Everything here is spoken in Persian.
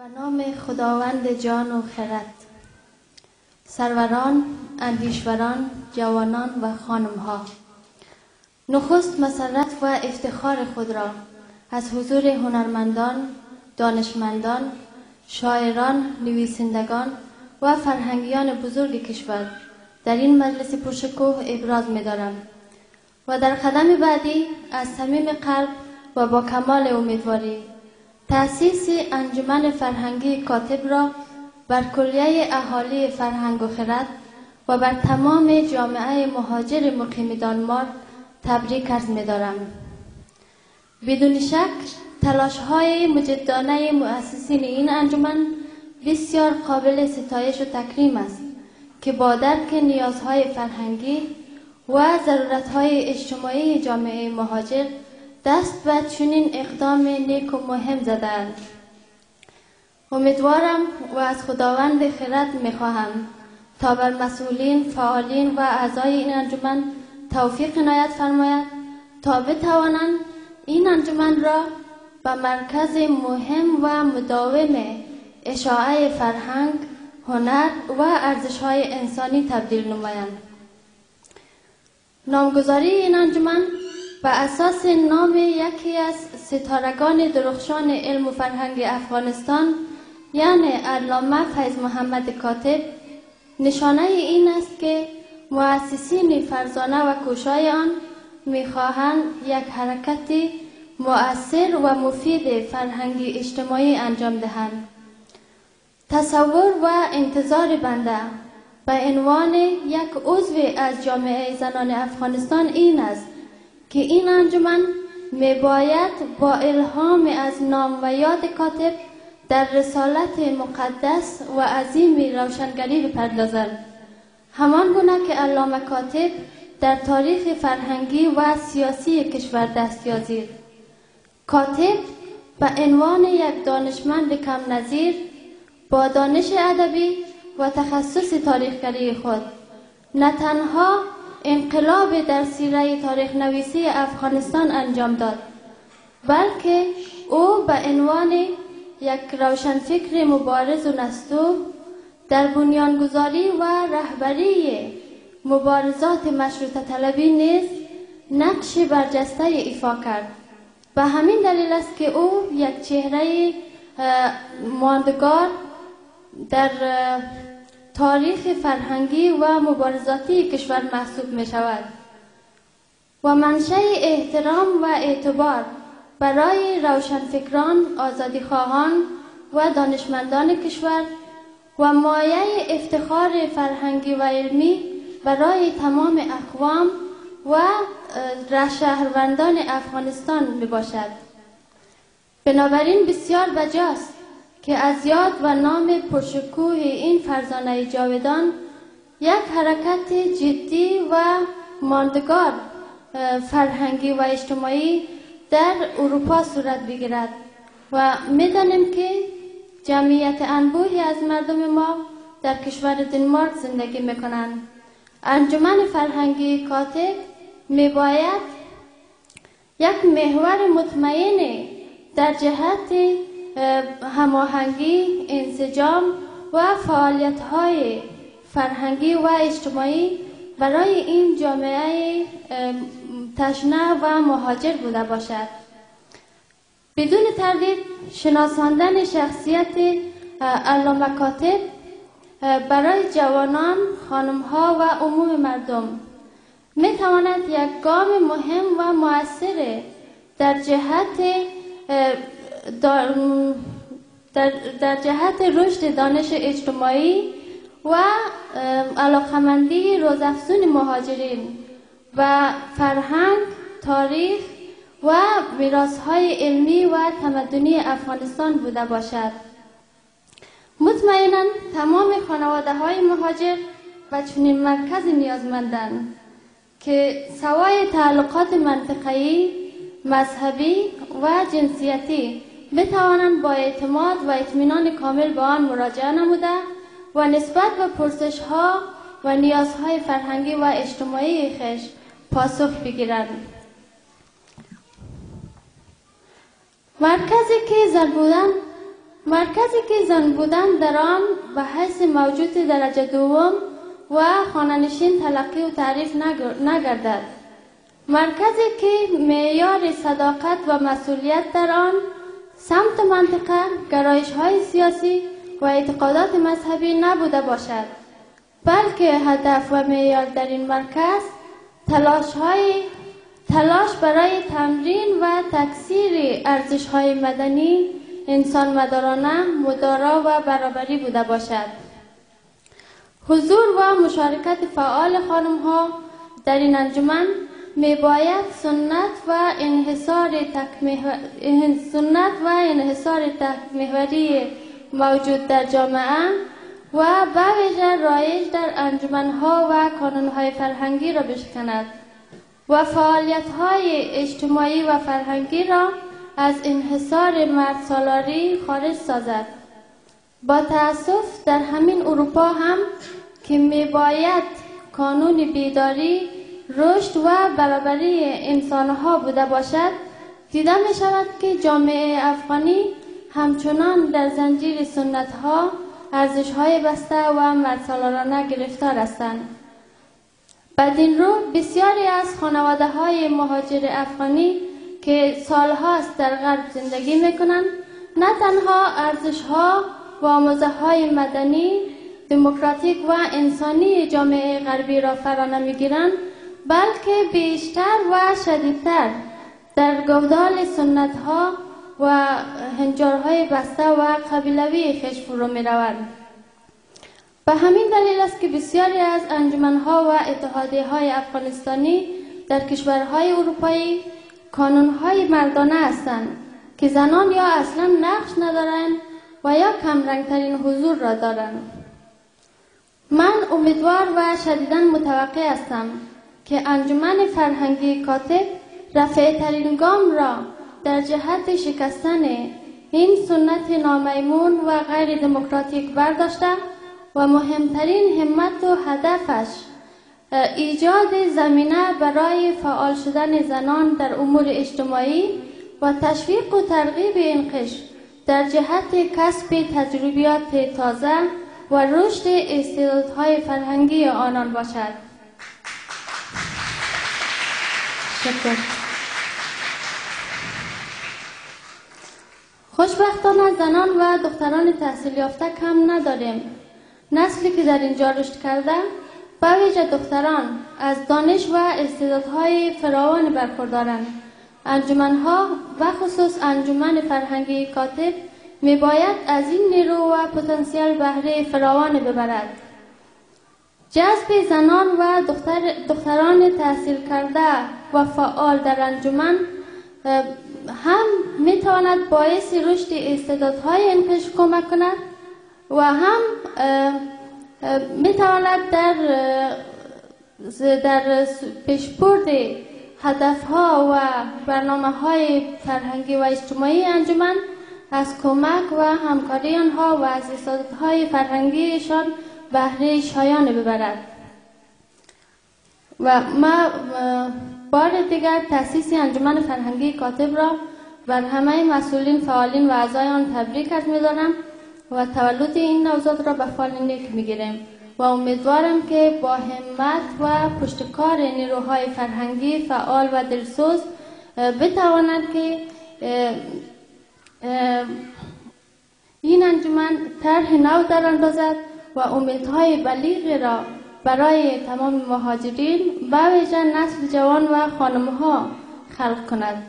به نام خداوند جان و خرد. سروران، اندیشوران، جوانان و خانمها، نخست مسرت و افتخار خود را از حضور هنرمندان، دانشمندان، شاعران، نویسندگان و فرهنگیان بزرگ کشور در این مجلس پرشکوه ابراز می‌دارم و در قدم بعدی از صمیم قلب و با کمال امیدواری تأسیس انجمن فرهنگی کاتب را بر کلیه اهالی فرهنگ و خرد و بر تمام جامعه مهاجر مقیم دانمارک تبریک عرض می‌دارم. بدون شک تلاش‌های مجدانه مؤسسین این انجمن بسیار قابل ستایش و تکریم است که با درک نیازهای فرهنگی و ضرورت‌های اجتماعی جامعه مهاجر دست به چنین اقدام نیک و مهم زدند. امیدوارم و از خداوند خرد می‌خواهم تا بر مسئولین، فعالین و اعضای این انجمن توفیق عنایت فرماید تا بتوانند این انجمن را به مرکز مهم و مداوم اشاعه فرهنگ، هنر و ارزش‌های انسانی تبدیل نمایند. نامگذاری این انجمن بر اساس نام یکی از ستارگان درخشان علم و فرهنگ افغانستان یعنی علامه فیض محمد کاتب نشانه این است که مؤسسین فرزانه و کوشای آن می‌خواهند یک حرکت مؤثر و مفید فرهنگی اجتماعی انجام دهند. تصور و انتظار بنده به عنوان یک عضو از جامعه زنان افغانستان این است که این انجمن میباید با الهام از نام و یاد کاتب در رسالت مقدس و عظیم روشنگری بپردازد، همان گونه که علامه کاتب در تاریخ فرهنگی و سیاسی کشور دست یازید. کاتب به عنوان یک دانشمند کم نظیر با دانش ادبی و تخصص تاریخگری خود نه تنها انقلاب در سیره تاریخ نویسی افغانستان انجام داد، بلکه او به عنوان یک روشنفکر مبارز و نستوه در بنیانگذاری و رهبری مبارزات مشروطه طلبی نیز نقش برجسته ایفا کرد. به همین دلیل است که او یک چهره ماندگار در تاریخ فرهنگی و مبارزاتی کشور محسوب می شود و منشأ احترام و اعتبار برای روشنفکران، آزادیخواهان و دانشمندان کشور و مایه افتخار فرهنگی و علمی برای تمام اقوام و شهروندان افغانستان می باشد. بنابراین بسیار بجاست که از یاد و نام پرشکوه این فرزانه جاودان یک حرکت جدی و ماندگار فرهنگی و اجتماعی در اروپا صورت بگیرد و می‌دانیم که جمعیت انبوهی از مردم ما در کشور دانمارک زندگی می‌کنند. انجمن فرهنگی کاتب می‌باید یک محور مطمئن در جهت هماهنگی، انسجام و فعالیت‌های فرهنگی و اجتماعی برای این جامعه تشنه و مهاجر بوده باشد. بدون تردید شناساندن شخصیت علامه کاتب برای جوانان، خانم‌ها و عموم مردم می‌تواند یک گام مهم و مؤثر در جهت رشد دانش اجتماعی و علاقمندی روزافزون مهاجرین و فرهنگ، تاریخ و میراث‌های علمی و تمدنی افغانستان بوده باشد. مطمئناً تمام خانواده‌های مهاجر و چنین مرکز نیازمندند که سوای تعلقات منطقه‌ای، مذهبی و جنسیتی بتوانند با اعتماد و اطمینان کامل به آن مراجعه نموده و نسبت به پرسش‌ها و نیازهای فرهنگی و اجتماعی خویش پاسخ بگیرند. مرکزی که زربودن مرکزی که زن بودن در آن به حیث موجود درجه دوم و خانه‌نشین تلقی و تعریف نگردد. مرکزی که معیار صداقت و مسئولیت در آن سمت منطقه، گرایش‌های سیاسی و اعتقادات مذهبی نبوده باشد، بلکه هدف و معیار در این مرکز تلاش برای تمرین و تکثیر ارزش‌های مدنی، انسان مدارانه، مدارا و برابری بوده باشد. حضور و مشارکت فعال خانم‌ها در این انجمن میباید سنت و انحصار تک‌محوری موجود در جامعه و به ویژه رایج در انجمن‌ها و کانون‌های فرهنگی را بشکند و فعالیت‌های اجتماعی و فرهنگی را از انحصار مردسالاری خارج سازد. با تأسف در همین اروپا هم که میباید کانون بیداری، رشد و برابری انسانها بوده باشد، دیده می شود که جامعه افغانی همچنان در زنجیر سنت‌ها، ارزش‌های بسته و مردسالارانه گرفتار هستند. بدین رو بسیاری از خانواده‌های مهاجر افغانی که سالهاست در غرب زندگی می‌کنند، نه تنها ارزش‌ها و آموزه‌های مدنی، دموکراتیک و انسانی جامعه غربی را فرا نمی‌گیرند، بلکه بیشتر و شدیدتر در گودال سنت‌ها و هنجارهای بسته و قبیلوی خویش فرو می‌روند. به همین دلیل است که بسیاری از انجمن‌ها و اتحادیه‌های افغانستانی در کشورهای اروپایی کانون‌های مردانه هستند که زنان یا اصلا نقش ندارند و یا کمرنگ‌ترین حضور را دارند. من امیدوار و شدیداً متوقع هستم که انجمن فرهنگی کاتب رفیع‌ترین گام را در جهت شکستن این سنت نامیمون و غیر دموکراتیک برداشته و مهمترین همت و هدفش ایجاد زمینه برای فعال شدن زنان در امور اجتماعی و تشویق و ترغیب این قشر در جهت کسب تجربیات تازه و رشد استعدادهای فرهنگی آنان باشد. شکر. خوشبختانه زنان و دختران تحصیل یافته کم نداریم. نسلی که در اینجا رشد کرده، به ویژه دختران، از دانش و استعدادهای فراوان برخوردارند. انجمن‌ها و خصوص انجمن فرهنگی کاتب میباید از این نیرو و پتانسیل بهره فراوان ببرد. جذب زنان و دختران تحصیل کرده و فعال در انجمن هم میتواند باعث رشد استعدادهای این قشر کمک کند و هم میتواند در پیشبرد هدفها و برنامه‌های فرهنگی و اجتماعی انجمن از کمک و همکاری آنها و از استعدادهای فرهنگیشان بهره شایان ببرد. و ما بار دیگر تأسیس انجمن فرهنگی کاتب را بر همه مسئولین، فعالین و اعضای آن تبریک عرض می‌دارم و تولد این نوزاد را به فال نیک می‌گیریم و امیدوارم که با همت و پشتکار نیروهای فرهنگی فعال و دلسوز بتواند که این انجمن طرح نو دراندازد و امیدهای بلیغ را برای تمام مهاجرین به ویژه نسل جوان و خانم‌ها خلق کند.